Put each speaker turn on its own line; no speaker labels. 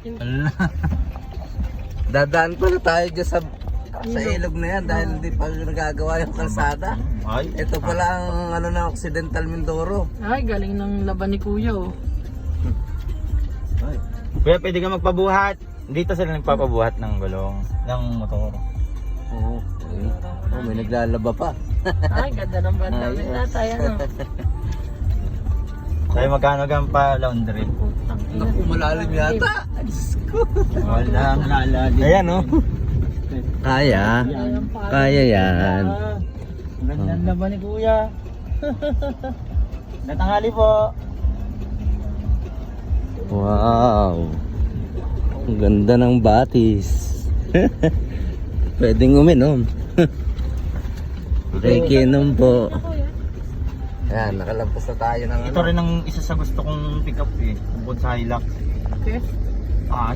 Wala. Dadaan pala tayo dyan sa ilog na yan dahil hindi pa nagagawa yung kalsada.
Ay,
Ito pala ang ano na Occidental Mindoro.
Ay, galing ng laban ni Kuya oh.
Ay.
Kuya, pwede ka magpabuhat. Dito sila nagpapabuhat ng gulong, ng motor.
Oo. Oh, may naglalaba pa.
Ay, ganda ng banda.
Ayos.
Wala tayo ano.
Tayo magkano gang pa laundry?
Putang ina.
Naku, malalim yata. Ay, Diyos ko.
Walang lalalim. Ayan oh.
Kaya. Kaya yan.
Ang ganda ng laban ni Kuya. Natanghali po.
Wow. Ang ganda ng batis. Pwedeng uminom. Rekinom po. Ayan, nakalampas na tayo ng
Ito rin ang isa sa gusto kong pick up eh. Bukod sa Hilux.
Okay.
Ah,